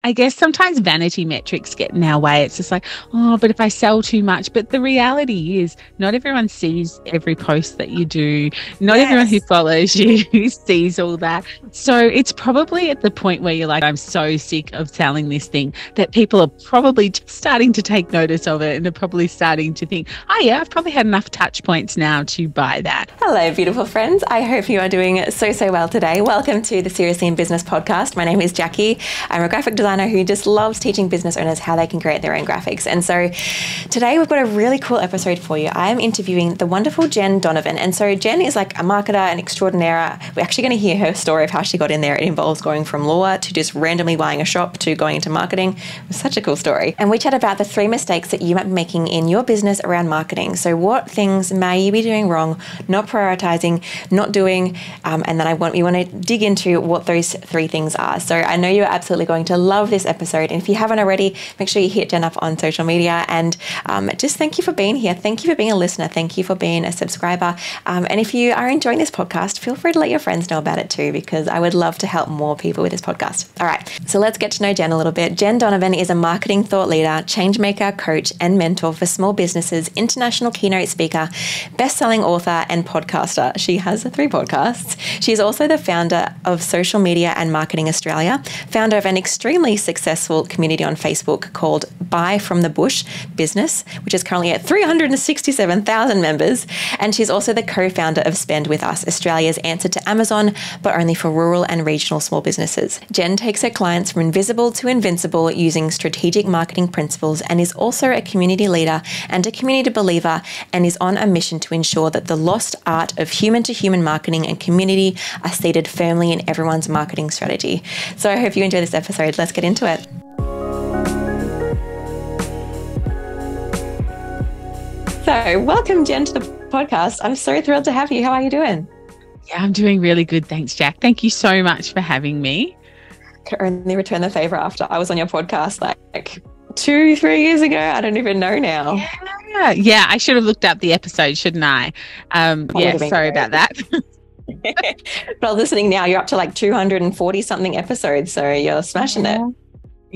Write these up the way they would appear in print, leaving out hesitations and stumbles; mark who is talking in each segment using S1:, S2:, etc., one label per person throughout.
S1: I guess sometimes vanity metrics get in our way. It's just like, oh, but if I sell too much. But the reality is not everyone sees every post that you do. Not everyone who
S2: Yes.
S1: follows you sees all that. So it's probably at the point where you're like, I'm so sick of selling this thing that people are probably just starting to take notice of it and are probably starting to think, oh yeah, I've probably had enough touch points now to buy that.
S2: Hello, beautiful friends. I hope you are doing so well today. Welcome to the Seriously in Business podcast. My name is Jacqui. I'm a graphic designer who just loves teaching business owners how they can create their own graphics. And so today we've got a really cool episode for you. I'm interviewing the wonderful Jenn Donovan. And so Jenn is like a marketer, an extraordinaire. We're actually going to hear her story of how she got in there. It involves going from law to just randomly buying a shop to going into marketing. It was such a cool story. And we chat about the 3 mistakes that you might be making in your business around marketing. So what things may you be doing wrong, not prioritizing, not doing, and then we want to dig into what those 3 things are. So I know you're absolutely going to love this episode. And if you haven't already, make sure you hit Jenn up on social media. And just thank you for being here. Thank you for being a listener. Thank you for being a subscriber. And if you are enjoying this podcast, feel free to let your friends know about it too, because I would love to help more people with this podcast. All right, so let's get to know Jenn a little bit. Jenn Donovan is a marketing thought leader, change maker, coach, and mentor for small businesses, international keynote speaker, best-selling author, and podcaster. She has 3 podcasts. She is also the founder of Social Media and Marketing Australia, founder of an extremely successful community on Facebook called Buy from the Bush Business, which is currently at 367,000 members. And she's also the co-founder of Spend With Us, Australia's answer to Amazon, but only for rural and regional small businesses. Jenn takes her clients from invisible to invincible using strategic marketing principles, and is also a community leader and a community believer, and is on a mission to ensure that the lost art of human-to-human marketing and community are seated firmly in everyone's marketing strategy. So I hope you enjoy this episode. Let's get into it. So welcome, Jenn, to the podcast. I'm so thrilled to have you. How are you doing?
S1: Yeah, I'm doing really good. Thanks, Jack. Thank you so much for having me.
S2: Can only return the favor after I was on your podcast like 2-3 years ago. I don't even know now.
S1: Yeah, I should have looked up the episode, shouldn't I? Sorry about that.
S2: But listening now, you're up to like 240 something episodes, so you're smashing it.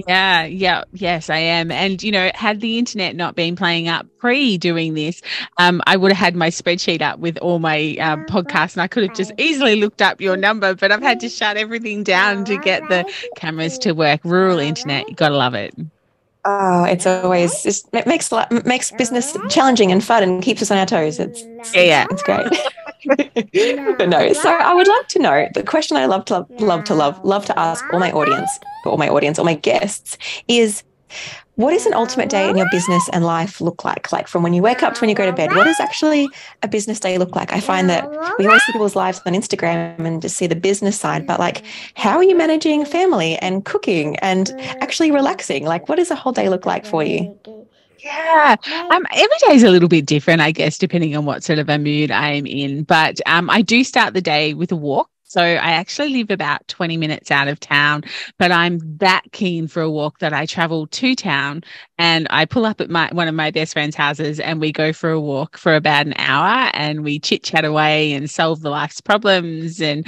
S1: Yes, I am. And, had the internet not been playing up pre-doing this, I would have had my spreadsheet up with all my podcasts, and I could have just easily looked up your number, but I've had to shut everything down to get the cameras to work. Rural internet, you got to love it.
S2: Oh, it makes business challenging and fun and keeps us on our toes. It's great. But no, so I would like to know, the question I love to ask all my guests is, what does an ultimate day in your business and life look like? Like from when you wake up to when you go to bed, what does actually a business day look like? I find that we always see people's lives on Instagram and just see the business side, but like, how are you managing family and cooking and actually relaxing? Like, what does a whole day look like for you?
S1: Yeah, every day is a little bit different, I guess, depending on what sort of a mood I'm in. But I do start the day with a walk. So I actually live about 20 minutes out of town, but I'm that keen for a walk that I travel to town and I pull up at one of my best friend's houses and we go for a walk for about an hour and we chit chat away and solve the life's problems and,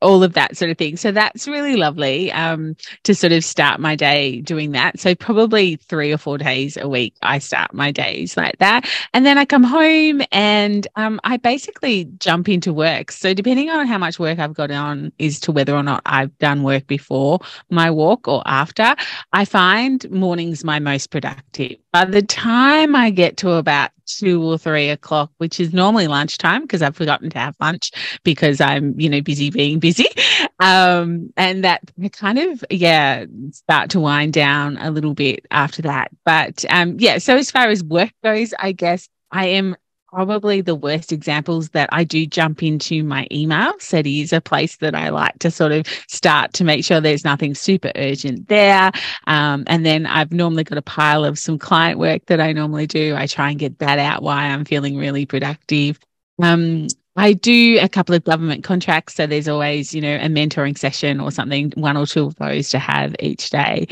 S1: all of that sort of thing. So that's really lovely to sort of start my day doing that. So probably 3 or 4 days a week, I start my days like that. And then I come home and I basically jump into work. So depending on how much work I've got on is to whether or not I've done work before my walk or after. I find mornings my most productive. By the time I get to about 2 or 3 o'clock, which is normally lunchtime because I've forgotten to have lunch because I'm, busy being busy. And that kind of, start to wind down a little bit after that. But so as far as work goes, I guess I am probably the worst examples that I do jump into my emails. It is a place that I like to sort of start to make sure there's nothing super urgent there. And then I've normally got a pile of some client work that I normally do. I try and get that out while I'm feeling really productive. I do a couple of government contracts. So there's always, a mentoring session or something, one or two of those to have each day.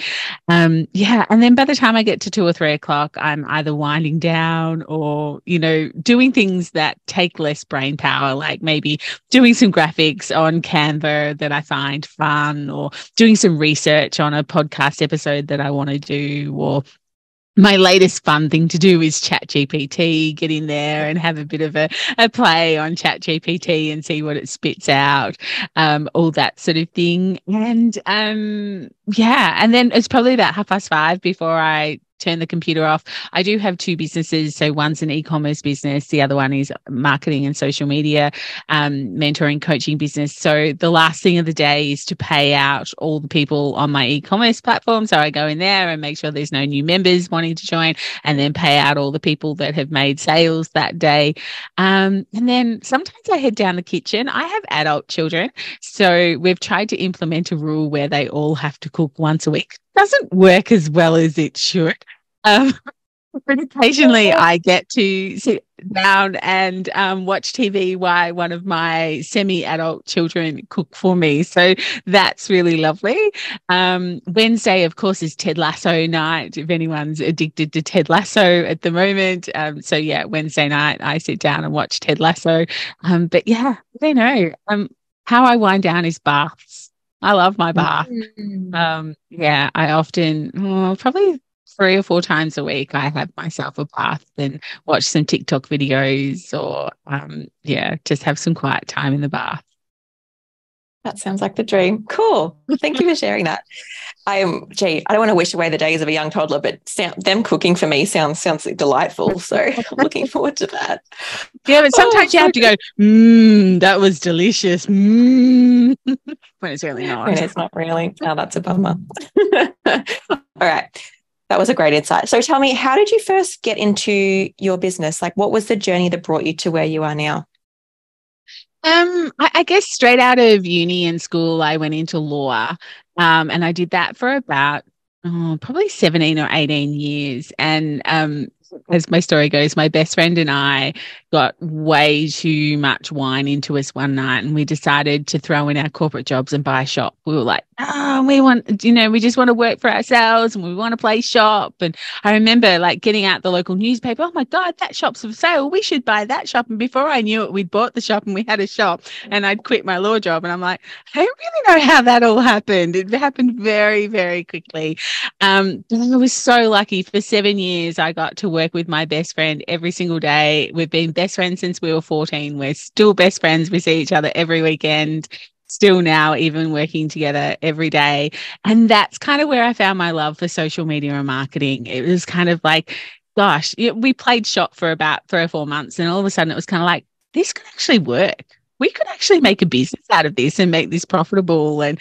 S1: Yeah. And then by the time I get to 2 or 3 o'clock, I'm either winding down or, doing things that take less brain power, like maybe doing some graphics on Canva that I find fun, or doing some research on a podcast episode that I want to do, or my latest fun thing to do is ChatGPT, get in there and have a bit of a play on ChatGPT and see what it spits out, all that sort of thing. And yeah, and then it's probably about 5:30 before I turn the computer off. I do have two businesses. So one's an e-commerce business. The other one is marketing and social media, mentoring, coaching business. So the last thing of the day is to pay out all the people on my e-commerce platform. So I go in there and make sure there's no new members wanting to join, and then pay out all the people that have made sales that day. And then sometimes I head down the kitchen. I have adult children. So we've tried to implement a rule where they all have to cook once a week. Doesn't work as well as it should. But occasionally I get to sit down and watch TV while one of my semi-adult children cook for me. So that's really lovely. Wednesday, of course, is Ted Lasso night, if anyone's addicted to Ted Lasso at the moment. So yeah, Wednesday night I sit down and watch Ted Lasso. But yeah, I don't know. How I wind down is baths. I love my bath. Yeah, I often, probably 3 or 4 times a week, I have myself a bath and watch some TikTok videos, or just have some quiet time in the bath.
S2: That sounds like the dream. Cool. Thank you for sharing that. I don't want to wish away the days of a young toddler, but them cooking for me sounds delightful. So I'm looking forward to that.
S1: Yeah, but sometimes you have to go, that was delicious. When it's really not.
S2: When it's not really. Oh, that's a bummer. All right. That was a great insight. So tell me, how did you first get into your business? Like, what was the journey that brought you to where you are now?
S1: I guess straight out of uni and school, I went into law, and I did that for about probably 17 or 18 years. And as my story goes, my best friend and I got way too much wine into us one night, and we decided to throw in our corporate jobs and buy a shop. We were like, we just want to work for ourselves and we want to play shop. And I remember like getting out the local newspaper. Oh my God, that shop's for sale. We should buy that shop. And before I knew it, we'd bought the shop and we had a shop, and I'd quit my law job. And I'm like, I don't really know how that all happened. It happened very, very quickly. I was so lucky. For 7 years, I got to work with my best friend every single day. We've been best friends since we were 14. We're still best friends. We see each other every weekend. Still now, even working together every day. And that's kind of where I found my love for social media and marketing. It was kind of like, gosh, we played shop for about 3 or 4 months, and all of a sudden it was kind of like, this could actually work. We could actually make a business out of this and make this profitable. And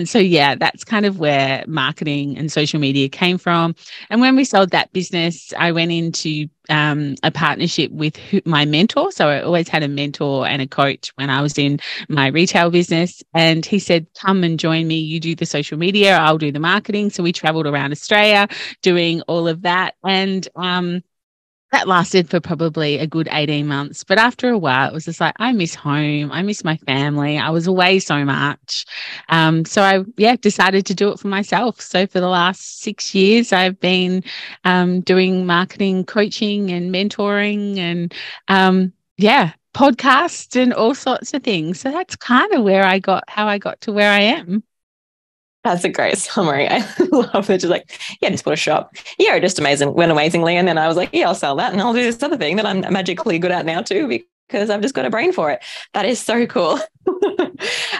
S1: so, yeah, that's kind of where marketing and social media came from. And when we sold that business, I went into a partnership with my mentor. So I always had a mentor and a coach when I was in my retail business. And he said, come and join me. You do the social media, I'll do the marketing. So we traveled around Australia doing all of that. And that lasted for probably a good 18 months. But after a while, it was just like, I miss home. I miss my family. I was away so much. So I, decided to do it for myself. So for the last 6 years, I've been doing marketing, coaching and mentoring and, podcasts and all sorts of things. So that's kind of how I got to where I am.
S2: That's a great summary. I love it. Just like, just put a shop. Yeah, just went amazingly. And then I was like, I'll sell that and I'll do this other thing that I'm magically good at now too, because I've just got a brain for it. That is so cool.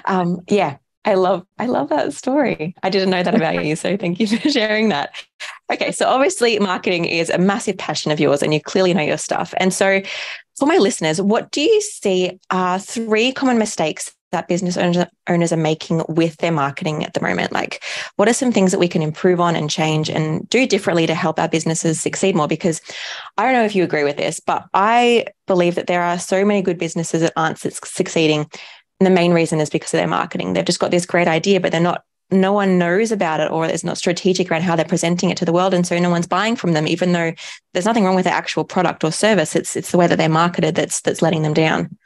S2: I love that story. I didn't know that about you. So thank you for sharing that. Okay. So obviously marketing is a massive passion of yours and you clearly know your stuff. And so for my listeners, what do you see are 3 common mistakes that business owners are making with their marketing at the moment? Like, what are some things that we can improve on and change and do differently to help our businesses succeed more? Because I don't know if you agree with this, but I believe that there are so many good businesses that aren't succeeding. And the main reason is because of their marketing. They've just got this great idea, but no one knows about it, or it's not strategic around how they're presenting it to the world. And so no one's buying from them, even though there's nothing wrong with the actual product or service. It's the way that they're marketed that's letting them down.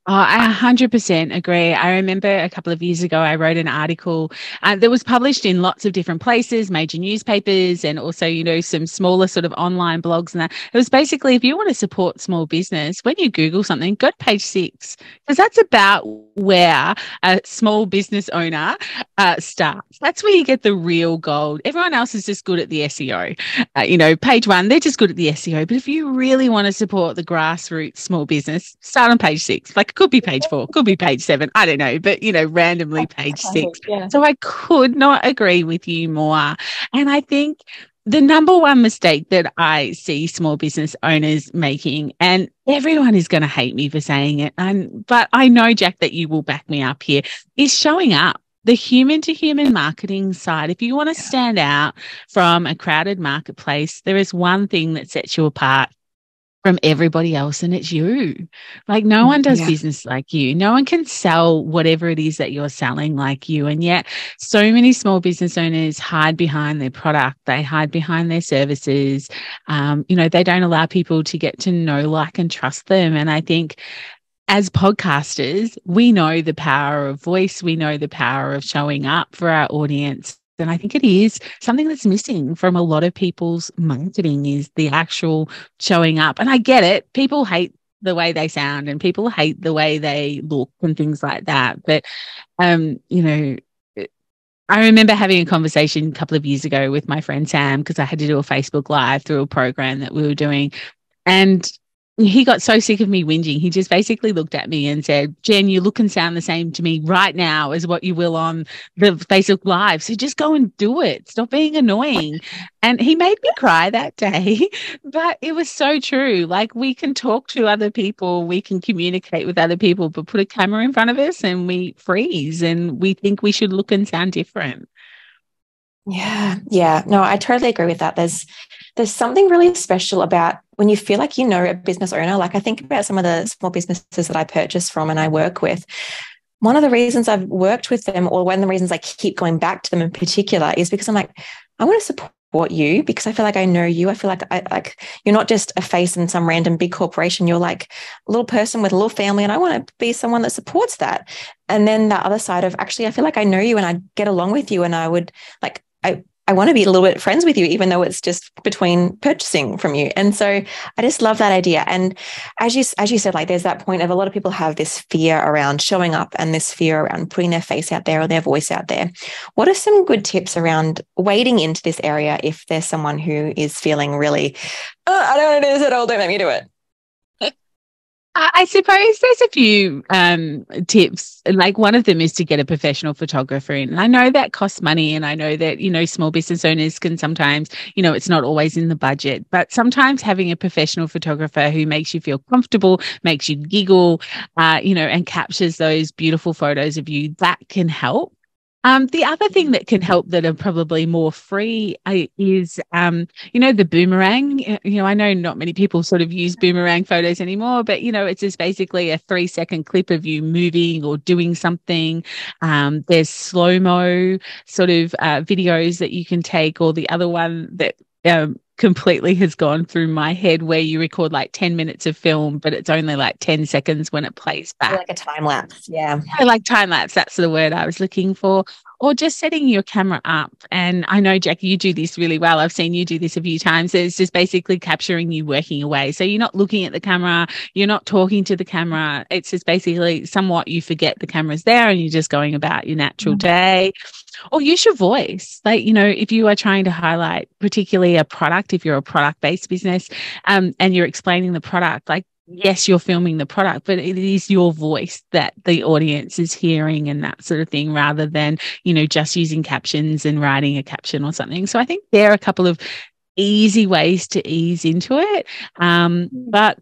S1: Oh, I 100% agree. I remember a couple of years ago, I wrote an article that was published in lots of different places, major newspapers, and also, some smaller sort of online blogs. And that it was basically, if you want to support small business, when you Google something, go to page 6, because that's about where a small business owner starts. That's where you get the real gold. Everyone else is just good at the SEO. Page 1, they're just good at the SEO. But if you really want to support the grassroots small business, start on page 6. Like, could be page 4, could be page 7. I don't know, but randomly page 6.
S2: Yeah.
S1: So I could not agree with you more. And I think the number one mistake that I see small business owners making, and everyone is going to hate me for saying it, but I know, Jack, that you will back me up here, is showing up. The human to human marketing side. If you want to stand out from a crowded marketplace, there is one thing that sets you apart from everybody else, and it's you. Like, no one does business like you. No one can sell whatever it is that you're selling like you. And yet so many small business owners hide behind their product. They hide behind their services. They don't allow people to get to know, like, and trust them. And I think as podcasters, we know the power of voice. We know the power of showing up for our audience. And I think it is something that's missing from a lot of people's marketing, is the actual showing up. And I get it. People hate the way they sound and people hate the way they look and things like that. But, I remember having a conversation a couple of years ago with my friend Sam, because I had to do a Facebook Live through a program that we were doing. And he got so sick of me whinging. He just basically looked at me and said, Jen, you look and sound the same to me right now as what you will on the Facebook Live. So just go and do it. Stop being annoying. And he made me cry that day, but it was so true. Like, we can talk to other people, we can communicate with other people, but put a camera in front of us and we freeze and we think we should look and sound different.
S2: Yeah. No, I totally agree with that. There's something really special about when you feel like you know a business owner. Like, I think about some of the small businesses that I purchase from and I work with. One of the reasons I've worked with them, or one of the reasons I keep going back to them in particular, is because I'm like, I want to support you because I feel like I know you. I feel like you're not just a face in some random big corporation. You're like a little person with a little family, and I want to be someone that supports that. And then the other side of, actually, I feel like I know you and I get along with you, and I would like, I want to be a little bit friends with you, even though it's just between purchasing from you. And so I just love that idea. And as you said, like, there's that point of, a lot of people have this fear around showing up and this fear around putting their face out there or their voice out there. What are some good tips around wading into this area if there's someone who is feeling really, I don't want to do this at all, don't make me do it?
S1: I suppose there's a few tips. Like, one of them is to get a professional photographer in. And I know that costs money, and I know that, small business owners can sometimes, it's not always in the budget, but sometimes having a professional photographer who makes you feel comfortable, makes you giggle, and captures those beautiful photos of you, that can help. The other thing that can help, that are probably more free, is, the boomerang. I know not many people sort of use boomerang photos anymore, but, it's just basically a 3-second clip of you moving or doing something. There's slow-mo sort of videos that you can take, or the other one that completely has gone through my head, where you record like 10 minutes of film, but it's only like 10 seconds when it plays back.
S2: Like a time lapse. Yeah.
S1: Like time lapse. That's the word I was looking for. Or just setting your camera up. And I know, Jacqui, you do this really well. I've seen you do this a few times. It's just basically capturing you working away. So you're not looking at the camera, you're not talking to the camera. It's just basically somewhat you forget the camera's there and you're just going about your natural day. Or use your voice. Like, if you are trying to highlight particularly a product, if you're a product-based business, and you're explaining the product, like, yes, you're filming the product, but it is your voice that the audience is hearing and that sort of thing, rather than, just using captions and writing a caption or something. So I think there are a couple of easy ways to ease into it. But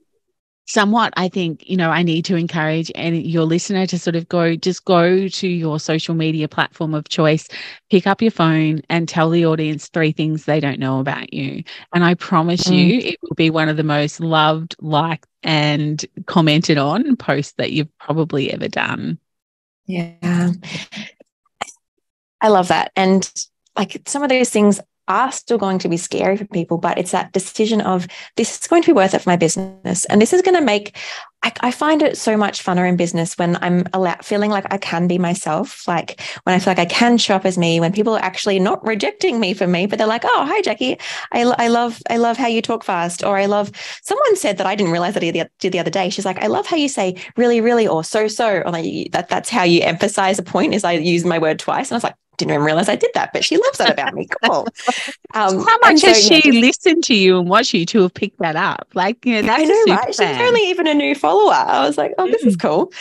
S1: somewhat, I think, I need to encourage your listener to sort of go to your social media platform of choice, pick up your phone and tell the audience 3 things they don't know about you. And I promise you, it will be one of the most loved, liked and commented on posts that you've probably ever done.
S2: Yeah. I love that. And like, some of those things, are still going to be scary for people, but it's that decision of this is going to be worth it for my business. And this is going to make, I find it so much funner in business when I'm feeling like I can be myself. Like when I feel like I can show up as me, when people are actually not rejecting me for me, but they're like, oh, hi, Jacqui. I love how you talk fast. Or someone said that I didn't realize that I did the other day. She's like, I love how you say really, really, or so, or like that's how you emphasize a point is I use my word twice. And I was like, didn't even realize I did that, but she loves that about me. Cool.
S1: How much has she listened to you and watched you to have picked that up? Like, that's
S2: I know, right? She's only even a new follower. I was like, oh, this is cool.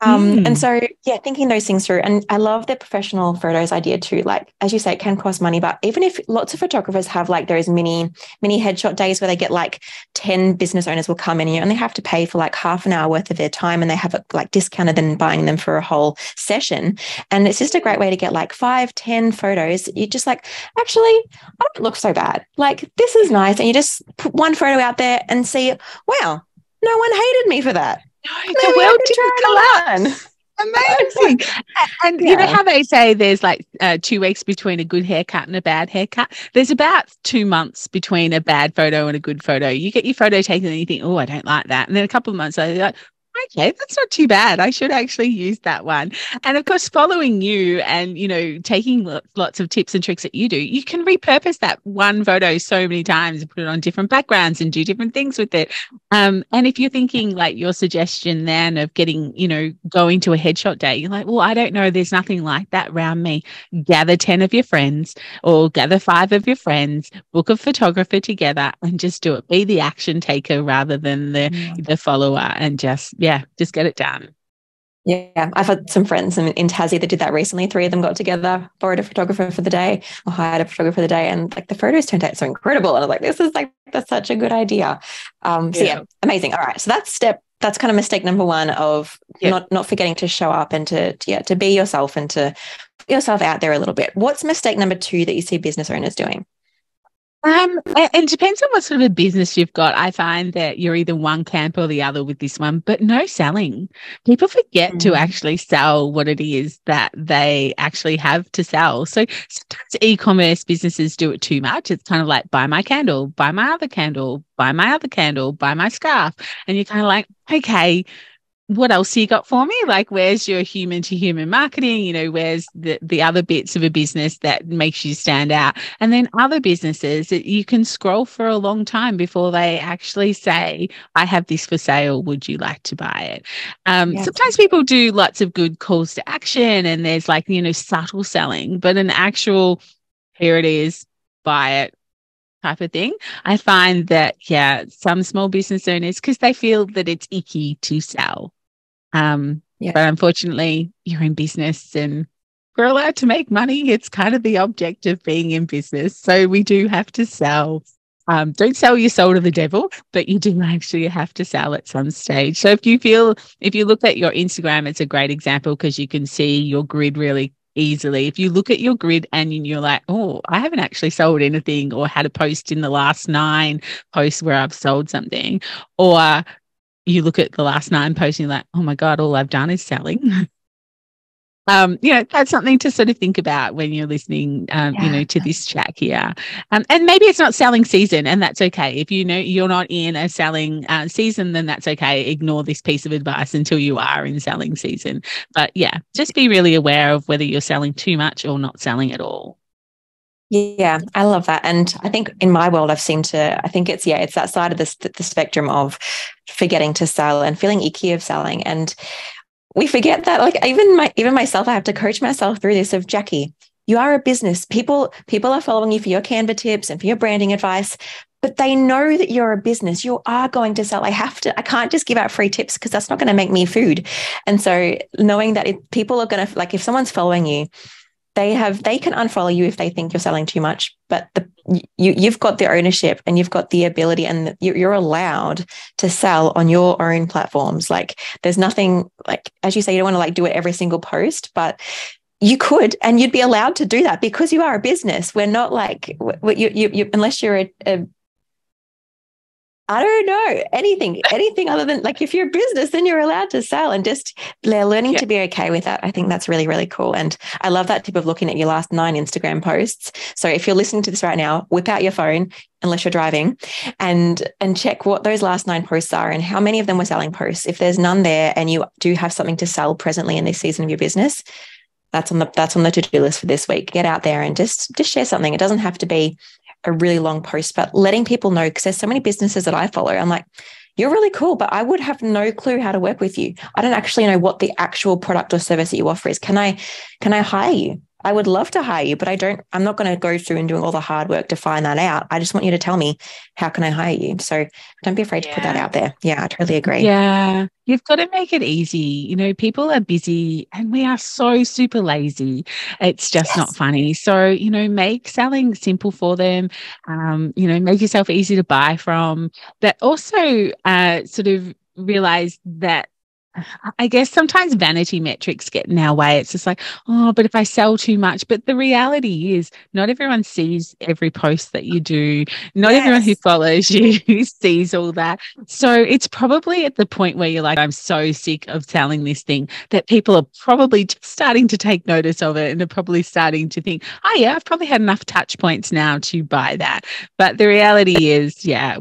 S2: And so, thinking those things through. And I love the professional photos idea too. Like, as you say, it can cost money, but even if lots of photographers have like those mini headshot days where they get like 10 business owners will come in and you only have to pay for like half an hour worth of their time and they have it like discounted than buying them for a whole session. And it's just a great way to get like 5-10 photos. You just like, actually, I don't look so bad. Like, this is nice. And you just put one photo out there and see, wow, no one hated me for that.
S1: No, the world didn't collapse. Amazing. And you know how they say there's like 2 weeks between a good haircut and a bad haircut? There's about 2 months between a bad photo and a good photo. You get your photo taken and you think, oh, I don't like that. And then a couple of months later, you're like, okay, that's not too bad. I should actually use that one. And of course, following you and, taking lots of tips and tricks that you do, you can repurpose that one photo so many times and put it on different backgrounds and do different things with it. And if you're thinking like your suggestion then of getting, going to a headshot day, you're like, well, I don't know. There's nothing like that around me. Gather 10 of your friends or gather 5 of your friends, book a photographer together and just do it. Be the action taker rather than the follower and just get it done.
S2: Yeah, I've had some friends in Tassie that did that recently. 3 of them got together, borrowed a photographer for the day or hired a photographer for the day. And like the photos turned out so incredible. And I was like, that's such a good idea. So amazing. All right. So that's kind of mistake number 1 of not forgetting to show up and to be yourself and to put yourself out there a little bit. What's mistake number 2 that you see business owners doing?
S1: It depends on what sort of a business you've got. I find that you're either one camp or the other with this one, but no selling. People forget to actually sell what it is that they actually have to sell. So sometimes e-commerce businesses do it too much. It's kind of like, buy my candle, buy my other candle, buy my other candle, buy my scarf. And you're kind of like, okay, what else you got for me? Like, where's your human to human marketing? Where's the other bits of a business that makes you stand out? And then other businesses that you can scroll for a long time before they actually say, I have this for sale. Would you like to buy it? Sometimes people do lots of good calls to action and there's like, subtle selling, but an actual, here it is, buy it type of thing. I find that, some small business owners, because they feel that it's icky to sell. But unfortunately, you're in business and we're allowed to make money. It's kind of the object of being in business. So we do have to sell. Don't sell your soul to the devil, but you do actually have to sell at some stage. So if you look at your Instagram, it's a great example because you can see your grid really easily. If you look at your grid and you're like, oh, I haven't actually sold anything or had a post in the last 9 posts where I've sold something, or you look at the last 9 posts and you're like, oh my God, all I've done is selling. That's something to sort of think about when you're listening, to this chat here. And maybe it's not selling season and that's okay. If you're not in a selling season, then that's okay. Ignore this piece of advice until you are in selling season. But just be really aware of whether you're selling too much or not selling at all.
S2: Yeah, I love that. And I think in my world, I think it's that side of the spectrum of forgetting to sell and feeling icky of selling. And we forget that, like, even myself, I have to coach myself through this of, Jacqui, you are a business. People are following you for your Canva tips and for your branding advice, but they know that you're a business. You are going to sell. I can't just give out free tips because that's not going to make me food. And so knowing that people are going to, like, if someone's following you, they can unfollow you if they think you're selling too much, but you've got the ownership and you've got the ability and you're allowed to sell on your own platforms. Like, there's nothing, like, as you say, you don't want to like do it every single post, but you could, and you'd be allowed to do that because you are a business. We're not like, you unless you're a I don't know, anything other than like if you're a business, then you're allowed to sell, and just learning to be okay with that. I think that's really, really cool. And I love that tip of looking at your last 9 Instagram posts. So if you're listening to this right now, whip out your phone, unless you're driving, and check what those last 9 posts are and how many of them were selling posts. If there's none there and you do have something to sell presently in this season of your business, that's on the to-do list for this week. Get out there and just share something. It doesn't have to be a really long post, but letting people know, because there's so many businesses that I follow. I'm like, you're really cool, but I would have no clue how to work with you. I don't actually know what the actual product or service that you offer is. Can I hire you? I would love to hire you, but I'm not going to go through and doing all the hard work to find that out. I just want you to tell me, how can I hire you? So don't be afraid to put that out there. Yeah, I totally agree.
S1: Yeah. You've got to make it easy. You know, people are busy and we are so super lazy. It's just not funny. So, you know, make selling simple for them. You know, make yourself easy to buy from. But also sort of realize that I guess sometimes vanity metrics get in our way. It's just like, oh, but if I sell too much. But the reality is not everyone sees every post that you do. Not everyone who follows you sees all that. So it's probably at the point where you're like, I'm so sick of selling this thing, that people are probably just starting to take notice of it and are probably starting to think, oh yeah, I've probably had enough touch points now to buy that. But the reality is, yeah,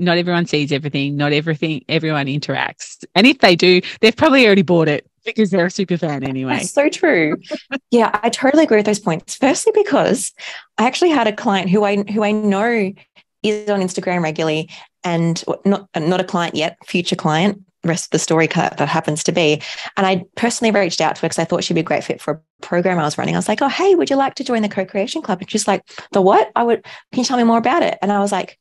S1: not everyone sees everything. Not everyone interacts. And if they do, they've probably already bought it because they're a super fan anyway.
S2: That's so true. Yeah, I totally agree with those points. Firstly, because I actually had a client who I know is on Instagram regularly, and not a client yet, future client, rest of the story that happens to be. And I personally reached out to her because I thought she'd be a great fit for a program I was running. I was like, oh, hey, would you like to join the Co-Creation Club? And she's like, the what? Can you tell me more about it? And I was like,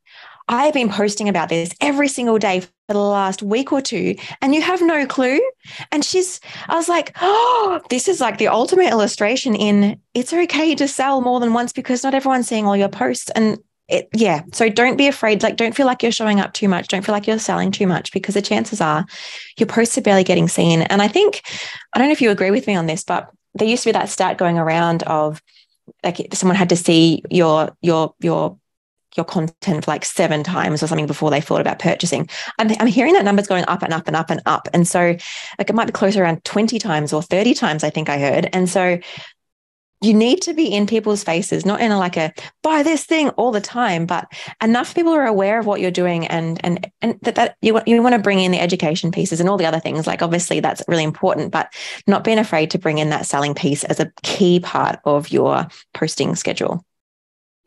S2: I've been posting about this every single day for the last week or two, and you have no clue. And I was like, oh, this is like the ultimate illustration in it's okay to sell more than once, because not everyone's seeing all your posts. And so don't be afraid. Like, don't feel like you're showing up too much. Don't feel like you're selling too much, because the chances are your posts are barely getting seen. And I don't know if you agree with me on this, but there used to be that stat going around of like someone had to see your content for like 7 times or something before they thought about purchasing. I'm hearing that number's going up and up and up and up. And so like it might be closer around 20 times or 30 times, I think I heard. And so you need to be in people's faces, not in a buy this thing all the time, but enough people are aware of what you're doing, and that you want to bring in the education pieces and all the other things. Like obviously that's really important, but not being afraid to bring in that selling piece as a key part of your posting schedule.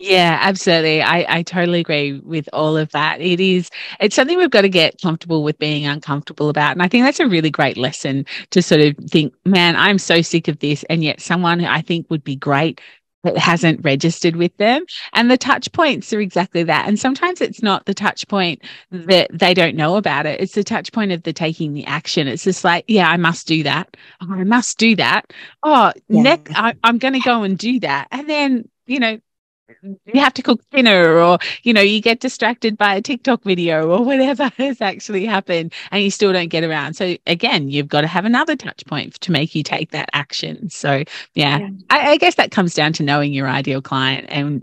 S1: Yeah, absolutely. I totally agree with all of that. It's something we've got to get comfortable with being uncomfortable about. And I think that's a really great lesson to sort of think, man, I'm so sick of this. And yet someone who I think would be great that hasn't registered with them. And the touch points are exactly that. And sometimes it's not the touch point that they don't know about it. It's the touch point of the taking the action. It's just like, yeah, I must do that. Oh, I must do that. Oh, yeah. I'm going to go and do that. And then, you know, you have to cook dinner, or you get distracted by a TikTok video or whatever has actually happened, and you still don't get around. So again, you've got to have another touch point to make you take that action. So yeah. I guess that comes down to knowing your ideal client and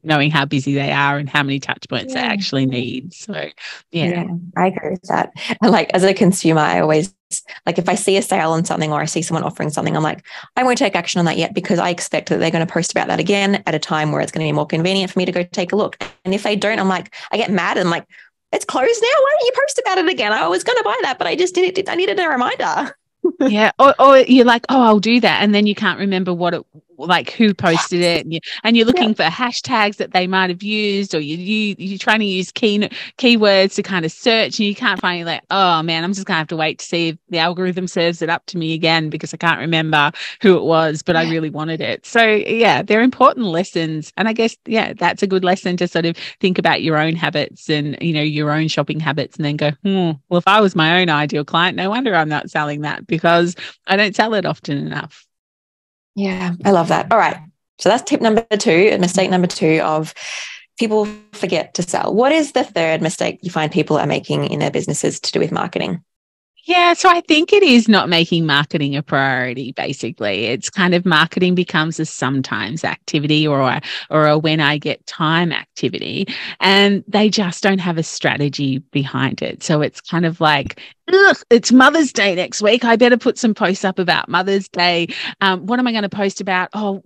S1: knowing how busy they are and how many touch points they actually need. So yeah,
S2: I agree with that. And like as a consumer, I always like if I see a sale on something or I see someone offering something, I'm like, I won't take action on that yet, because I expect that they're going to post about that again at a time where it's going to be more convenient for me to go take a look. And if they don't, I'm like, I get mad and I'm like, it's closed now. Why don't you post about it again? I was going to buy that, but I just didn't. I needed a reminder.
S1: Yeah. Or you're like, oh, I'll do that. And then you can't remember who posted it. And you're looking for hashtags that they might have used, or you're trying to use keywords to kind of search, and you can't find it. Like, oh man, I'm just going to have to wait to see if the algorithm serves it up to me again, because I can't remember who it was, but I really wanted it. So yeah, they're important lessons. And I guess, yeah, that's a good lesson to sort of think about your own habits and, your own shopping habits, and then go, well, if I was my own ideal client, no wonder I'm not selling that, because I don't sell it often enough.
S2: Yeah, I love that. All right. So that's tip number 2, mistake number 2 of people forget to sell. What is the third mistake you find people are making in their businesses to do with marketing?
S1: Yeah, so I think it is not making marketing a priority, basically. It's kind of marketing becomes a sometimes activity or a when I get time activity, and they just don't have a strategy behind it. So it's kind of like, ugh, it's Mother's Day next week. I better put some posts up about Mother's Day. What am I going to post about? Oh,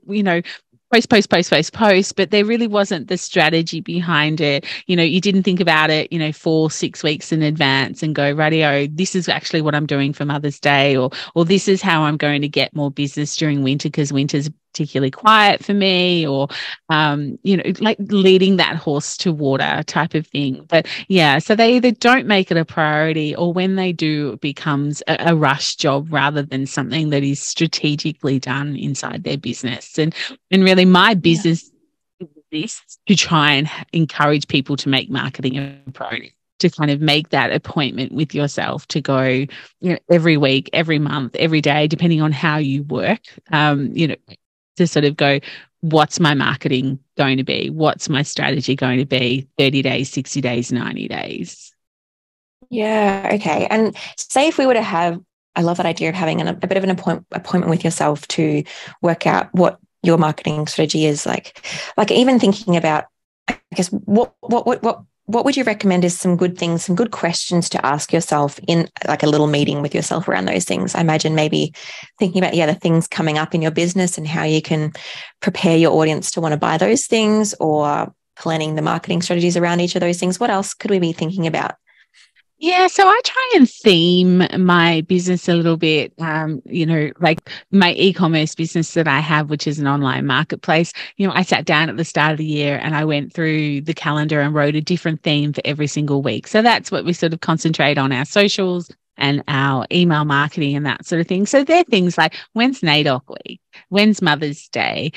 S1: post, but there really wasn't the strategy behind it. You didn't think about it, 4, 6 weeks in advance and go, radio, this is actually what I'm doing for Mother's Day, or this is how I'm going to get more business during winter because winter's particularly quiet for me, or like leading that horse to water type of thing. But yeah, so they either don't make it a priority, or when they do, it becomes a rush job rather than something that is strategically done inside their business. And really, my
S2: Yeah.
S1: business is this, to try and encourage people to make marketing a priority, to kind of make that appointment with yourself to go, every week, every month, every day, depending on how you work, to sort of go, what's my marketing going to be? What's my strategy going to be? 30 days, 60 days, 90 days.
S2: Yeah. Okay. And say if we were to have, I love that idea of having a bit of an appointment with yourself to work out what your marketing strategy is like even thinking about, I guess, what would you recommend is some good things, some good questions to ask yourself in like a little meeting with yourself around those things? I imagine maybe thinking about, the things coming up in your business and how you can prepare your audience to want to buy those things, or planning the marketing strategies around each of those things. What else could we be thinking about?
S1: Yeah, so I try and theme my business a little bit. Like my e-commerce business that I have, which is an online marketplace. I sat down at the start of the year and I went through the calendar and wrote a different theme for every single week. So that's what we sort of concentrate on, our socials and our email marketing and that sort of thing. So they're things like, when's NAIDOC week? When's Mother's Day?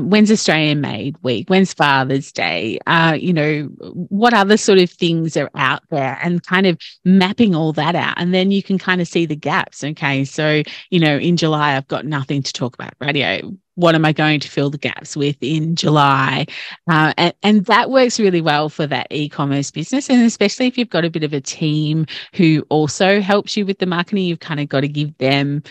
S1: When's Australian Made Week? When's Father's Day? What other sort of things are out there, and kind of mapping all that out. And then you can kind of see the gaps. Okay. So, in July, I've got nothing to talk about radio. What am I going to fill the gaps with in July? And that works really well for that e-commerce business. And especially if you've got a bit of a team who also helps you with the marketing, you've kind of got to give them,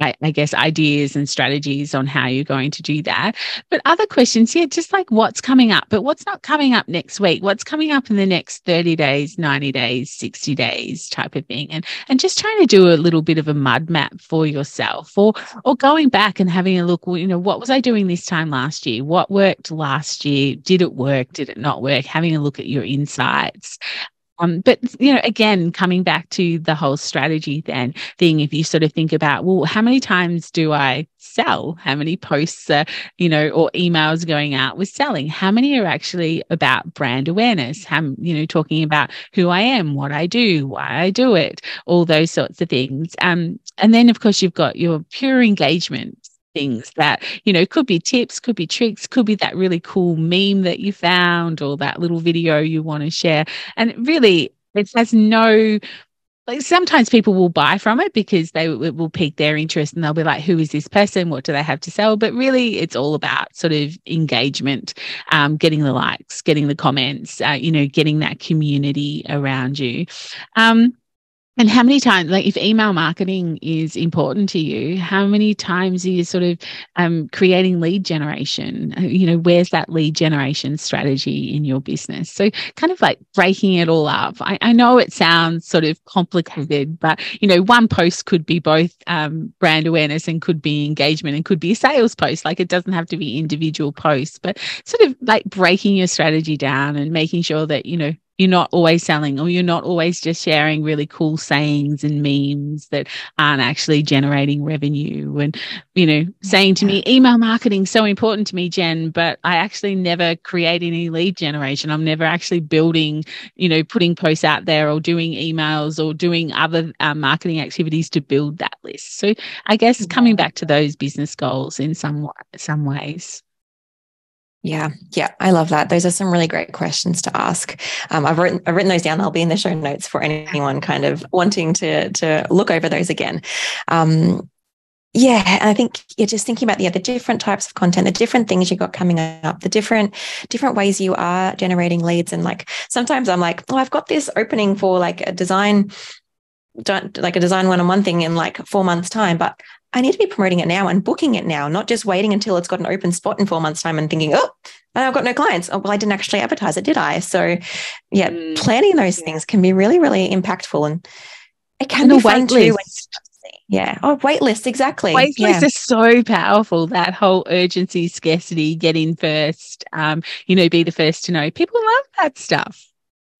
S1: I guess, ideas and strategies on how you're going to do that. But other questions, just like what's coming up, but what's not coming up next week, what's coming up in the next 30 days, 90 days, 60 days type of thing. And just trying to do a little bit of a mud map for yourself, or going back and having a look, what was I doing this time last year? What worked last year? Did it work? Did it not work? Having a look at your insights. But, again, coming back to the whole strategy thing, if you sort of think about, well, how many times do I sell? How many posts, or emails going out with selling? How many are actually about brand awareness? Talking about who I am, what I do, why I do it, all those sorts of things. And then, of course, you've got your pure engagement things that, could be tips, could be tricks, could be that really cool meme that you found, or that little video you want to share. And really, it has no, like, sometimes people will buy from it because it will pique their interest and they'll be like, who is this person? What do they have to sell? But really, it's all about sort of engagement, getting the likes, getting the comments, getting that community around you. And how many times, like if email marketing is important to you, how many times are you sort of creating lead generation? Where's that lead generation strategy in your business? So kind of like breaking it all up. I know it sounds sort of complicated, but, one post could be both brand awareness and could be engagement and could be a sales post. Like, it doesn't have to be individual posts, but sort of like breaking your strategy down and making sure that, you're not always selling, or you're not always just sharing really cool sayings and memes that aren't actually generating revenue. And, saying to me, email marketing is so important to me, Jen, but I actually never create any lead generation. I'm never actually building, putting posts out there or doing emails or doing other marketing activities to build that list. So I guess coming back to those business goals in some ways.
S2: Yeah. I love that. Those are some really great questions to ask. I've written those down. They'll be in the show notes for anyone kind of wanting to look over those again. And I think you're just thinking about the different types of content, the different things you've got coming up, the different ways you are generating leads. And like, sometimes I'm like, oh, I've got this opening for like a design like a design one-on-one thing in like 4 months' time, but I need to be promoting it now and booking it now, not just waiting until it's got an open spot in 4 months' time and thinking, oh, I've got no clients. Oh, well, I didn't actually advertise it, did I? So yeah, planning those things can be really, really impactful, and it can be fun too. Yeah. Oh, wait lists. Exactly.
S1: Wait lists are so powerful. That whole urgency, scarcity, get in first, be the first to know. People love that stuff.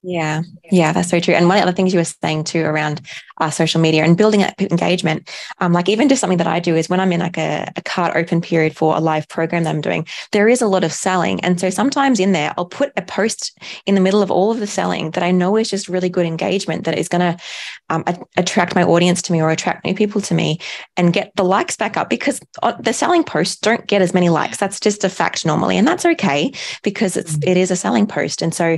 S2: Yeah, that's so true. And one of the other things you were saying too around social media and building up engagement, like even just something that I do is when I'm in like a cart open period for a live program that I'm doing, there is a lot of selling. And so sometimes in there, I'll put a post in the middle of all of the selling that I know is just really good engagement that is going to attract my audience to me or attract new people to me and get the likes back up, because the selling posts don't get as many likes. That's just a fact normally. And that's okay, because it is a selling post. And so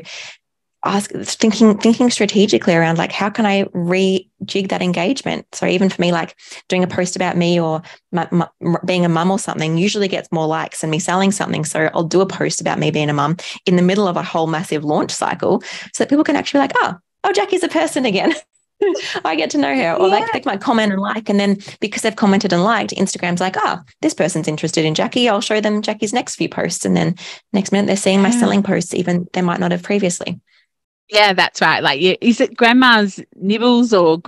S2: thinking strategically around like, how can I rejig that engagement? So even for me, like doing a post about me or being a mum or something usually gets more likes than me selling something. So I'll do a post about me being a mum in the middle of a whole massive launch cycle so that people can actually be like, oh, Jacqui's a person again. I get to know her, or they might comment and like, and then because they've commented and liked, Instagram's like, this person's interested in Jacqui. I'll show them Jackie's next few posts, and then next minute they're seeing my selling posts, even they might not have previously.
S1: Yeah, that's right. Like, is it grandma's nibbles or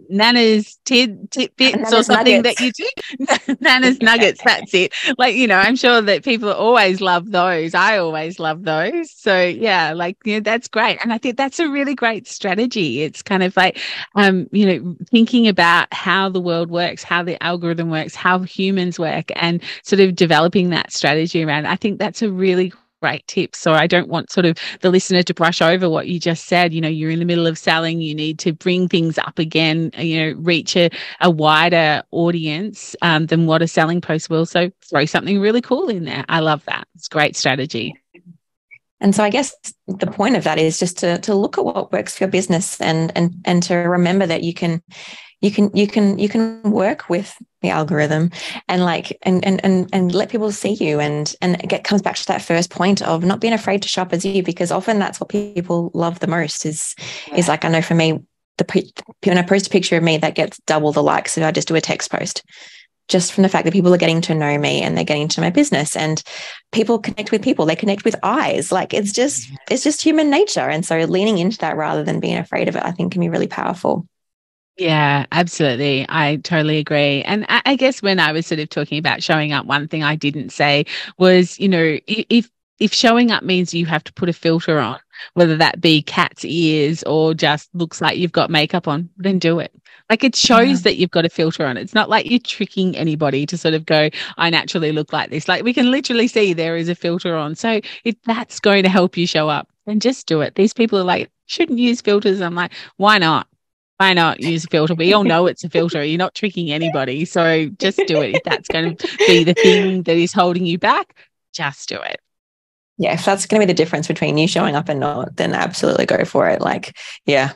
S1: Nana's tidbits or something nuggets that you do? Nana's nuggets, that's it. Like, I'm sure that people always love those. I always love those. So yeah, like, that's great. And I think that's a really great strategy. It's kind of like, thinking about how the world works, how the algorithm works, how humans work, and sort of developing that strategy around. I think that's a really great tip. So I don't want sort of the listener to brush over what you just said. You're in the middle of selling, you need to bring things up again, reach a wider audience than what a selling post will. So throw something really cool in there. I love that. It's a great strategy.
S2: And so I guess the point of that is just to look at what works for your business and to remember that you can work with the algorithm and let people see you and it comes back to that first point of not being afraid to shop as you, because often that's what people love the most is like, I know for me, when I post a picture of me, that gets double the likes if I just do a text post, just from the fact that people are getting to know me and they're getting to my business, and people connect with people, they connect with eyes. Like it's just human nature. And so leaning into that rather than being afraid of it, I think can be really powerful.
S1: Yeah, absolutely. I totally agree. And I guess when I was sort of talking about showing up, one thing I didn't say was, if showing up means you have to put a filter on, whether that be cat's ears or just looks like you've got makeup on, then do it. Like it shows that you've got a filter on. It's not like you're tricking anybody to sort of go, I naturally look like this. Like we can literally see there is a filter on. So if that's going to help you show up, then just do it. These people are like, shouldn't use filters. I'm like, why not? Why not use a filter? We all know it's a filter. You're not tricking anybody. So just do it. If that's going to be the thing that is holding you back, just do it.
S2: Yeah, if that's going to be the difference between you showing up and not, then absolutely go for it. Like, yeah.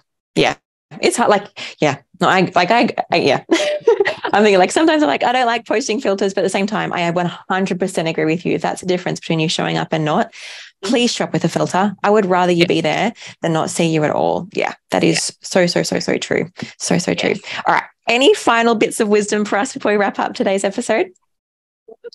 S2: It's hard. Like, yeah. No, yeah. I'm thinking like sometimes I'm like, I don't like posting filters, but at the same time, I 100% agree with you. If that's the difference between you showing up and not, please shop with a filter. I would rather you be there than not see you at all. Yeah, that is so true. So true. All right. Any final bits of wisdom for us before we wrap up today's episode?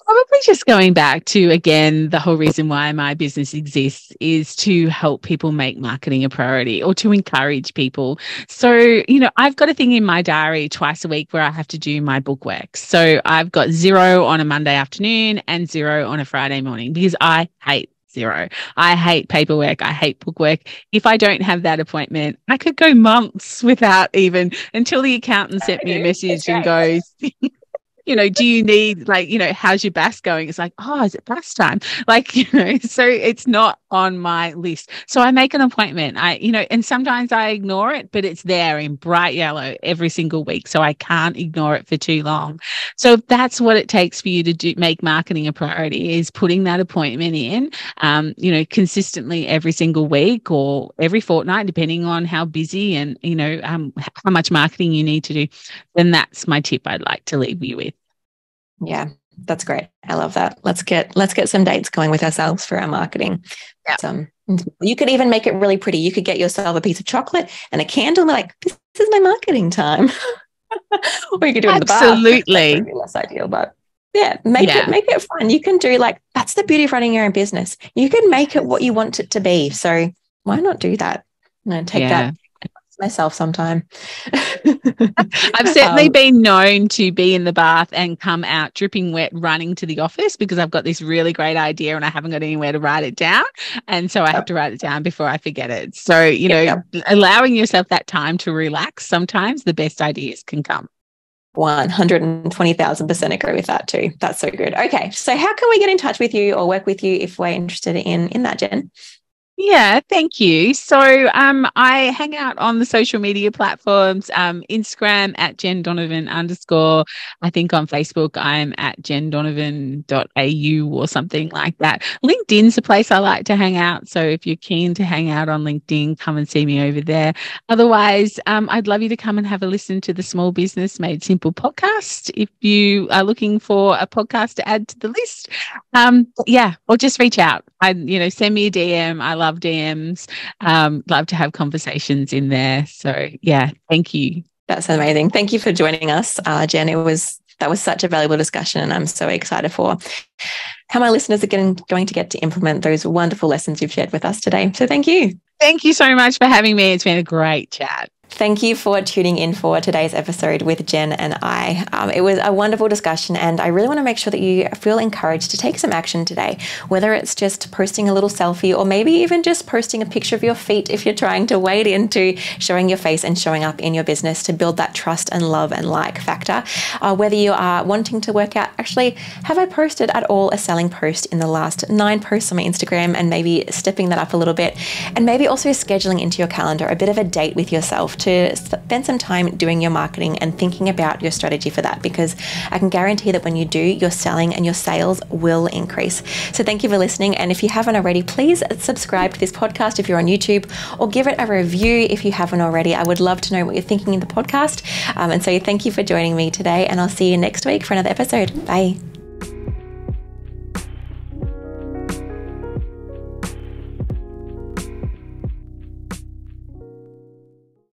S1: Probably just going back to, again, the whole reason why my business exists is to help people make marketing a priority or to encourage people. So, I've got a thing in my diary twice a week where I have to do my book work. So I've got 0 on a Monday afternoon and 0 on a Friday morning because I hate 0. I hate paperwork. I hate bookwork. If I don't have that appointment, I could go months without even until the accountant sent me a message and goes, do you need how's your BAS going? It's like, is it BAS time? So it's not on my list. So I make an appointment. And sometimes I ignore it, but it's there in bright yellow every single week. So I can't ignore it for too long. So that's what it takes for you to make marketing a priority, is putting that appointment in, consistently every single week or every fortnight, depending on how busy and, how much marketing you need to do. Then that's my tip I'd like to leave you with.
S2: Yeah, that's great. I love that. Let's get some dates going with ourselves for our marketing. Yeah. You could even make it really pretty. You could get yourself a piece of chocolate and a candle and be like, this is my marketing time. Or you could do it in the bath.
S1: Absolutely.
S2: That's less ideal, but yeah, make it fun. You can do that's the beauty of running your own business. You can make it what you want it to be. So why not do that? Take that myself sometime.
S1: I've certainly been known to be in the bath and come out dripping wet running to the office because I've got this really great idea and I haven't got anywhere to write it down. And so I have to write it down before I forget it. So, allowing yourself that time to relax, sometimes the best ideas can come.
S2: 120,000% agree with that too. That's so good. Okay. So how can we get in touch with you or work with you if we're interested in that, Jen?
S1: Yeah, thank you. So I hang out on the social media platforms, Instagram at Jenn Donovan _ I think on Facebook I'm at jenndonovan.au or something like that. LinkedIn's a place I like to hang out. So if you're keen to hang out on LinkedIn, come and see me over there. Otherwise, I'd love you to come and have a listen to the Small Business Made Simple podcast if you are looking for a podcast to add to the list. Or just reach out. Send me a DM. I love DMs. Love to have conversations in there. So yeah, thank you.
S2: That's amazing. Thank you for joining us, Jen. That was such a valuable discussion, and I'm so excited for how my listeners are going to get to implement those wonderful lessons you've shared with us today. So thank you.
S1: Thank you so much for having me. It's been a great chat.
S2: Thank you for tuning in for today's episode with Jenn and I. It was a wonderful discussion, and I really want to make sure that you feel encouraged to take some action today, whether it's just posting a little selfie or maybe even just posting a picture of your feet if you're trying to wade into showing your face and showing up in your business to build that trust and love and like factor. Whether you are wanting to work out, actually, have I posted at all a selling post in the last 9 posts on my Instagram, and maybe stepping that up a little bit, and maybe also scheduling into your calendar a bit of a date with yourself to spend some time doing your marketing and thinking about your strategy for that, because I can guarantee that when you do, your selling and your sales will increase. So thank you for listening. And if you haven't already, please subscribe to this podcast if you're on YouTube, or give it a review if you haven't already. I would love to know what you're thinking in the podcast. And so thank you for joining me today, and I'll see you next week for another episode. Bye.